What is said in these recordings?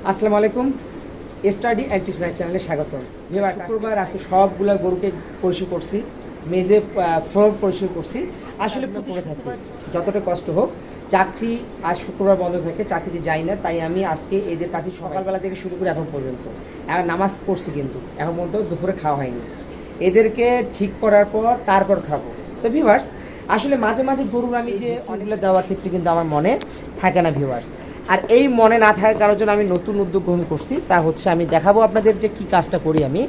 আসসালামু আলাইকুম। Study and টিচমেন্ট চ্যানেলে স্বাগতম। শুক্রবার আজকে সবগুলা গরুকে পরিষ্কার করছি, মেজে ফ্লোর পরিষ্কার করছি। আসলে পড়ে থাকি, যতটা কষ্ট হোক। চাকরি আজ শুক্রবার বন্ধ থাকে, চাকরিতে যাই না, তাই আমি আজকে এদের কাছে সকালবেলা থেকে শুরু করে এখন পর্যন্ত নামাজ পড়ছি, কিন্তু এখন পর্যন্ত দুপুরে খাওয়া হয়নি। এদেরকে ঠিক করার পর তারপর খাবো। তো ভিউয়ার্স, আসলে মাঝে মাঝে গরুর আমি যে অনেকগুলো দেওয়ার ক্ষেত্রে কিন্তু আমার মনে থাকে না ভিউয়ার্স। আর এই মনে না থাকার কারণের জন্য আমি নতুন উদ্যোগ গ্রহণ করছি, তা হচ্ছে আমি দেখাবো আপনাদের যে কি কাজটা করি আমি।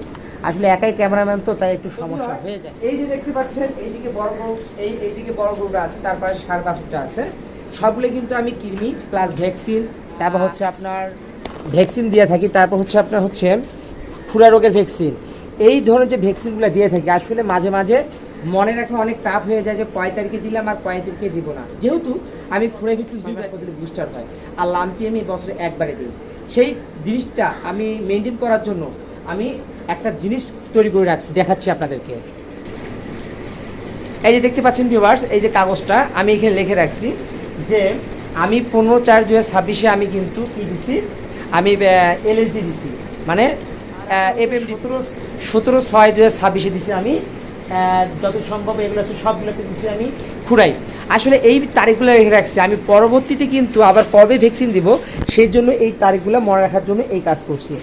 আসলে একাই ক্যামেরাম্যান, তো তাই একটু সমস্যা হয়ে যায়। এই যে দেখতে পাচ্ছেন, এইদিকে বড় গরু, এইদিকে বড় গরুটা আছে, তারপরে সার বাছুরটা আছে, সবগুলো কিন্তু আমি কৃমি প্লাস ভ্যাকসিন, তারপর হচ্ছে আপনার ভ্যাকসিন দিয়ে থাকি, তারপর হচ্ছে আপনার হচ্ছে খুরা রোগের ভ্যাকসিন, এই ধরনের যে ভ্যাকসিনগুলো দিয়ে থাকি। আসলে মাঝে মাঝে মনে রাখা অনেক টাফ হয়ে যায় যে কয় তারিখে দিলাম আর কয় তারিখে দিব না, যেহেতু আমি খুঁড়ে ভ্যাকসিন 2 বার করে বুস্টার হয়, আর লাম্পি আমি বছরে একবারে দিই। সেই জিনিসটা আমি মেনটেন করার জন্য আমি একটা জিনিস তৈরি করে রাখছি, দেখাচ্ছি আপনাদেরকে। এই যে দেখতে পাচ্ছেন ভিউয়ার্স, এই যে কাগজটা আমি এখানে লিখে রাখছি যে আমি 15/4/2026 আমি কিন্তু কি দিছি, আমি এলএসডি দিছি, মানে এফএম 17/6/2026 দিছি আমি। যত সম্ভব এগুলো হচ্ছে সবগুলোকে দিচ্ছি আমি খুঁড়াই। আসলে এই তারিখগুলো রেখে রাখছি, আমি পরবর্তীতে কিন্তু আবার কবে ভ্যাকসিন দিব সেই জন্য এই তারিখগুলো মনে রাখার জন্য এই কাজ করছি।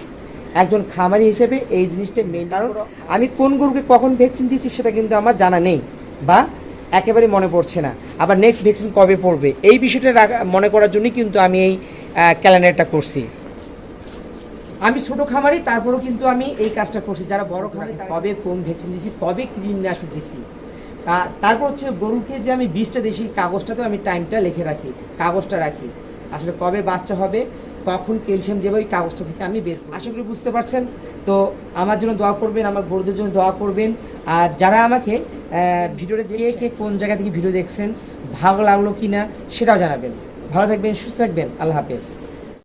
একজন খামারি হিসেবে এই জিনিসটা মেন, কারণ আমি কোন গরুকে কখন ভ্যাকসিন দিচ্ছি সেটা কিন্তু আমার জানা নেই বা একেবারে মনে পড়ছে না। আবার নেক্সট ভ্যাকসিন কবে পড়বে এই বিষয়টা মনে করার জন্যই কিন্তু আমি এই ক্যালেন্ডারটা করছি। আমি ছোট খামারি, তারপরেও কিন্তু আমি এই কাজটা করছি। যারা বড় খামারি, কবে কোন ভ্যাকসিন দিছি, কবে কীটনাশক দিছি, তারপর হচ্ছে গরুকে যে আমি বীজটা দিছি, কাগজটাতেও আমি টাইমটা লিখে রাখি, কাগজটা রাখি। আসলে কবে বাচ্চা হবে, কখন ক্যালসিয়াম দেবো, ওই কাগজটা থেকে আমি বের করি। আশা করি বুঝতে পারছেন। তো আমার জন্য দোয়া করবেন, আমার গরুদের জন্য দোয়া করবেন। আর যারা আমাকে ভিডিওটা কে কোন জায়গা থেকে ভিডিও দেখছেন, ভালো লাগলো কি না সেটাও জানাবেন। ভালো থাকবেন, সুস্থ থাকবেন, আল্লাহ হাফেজ।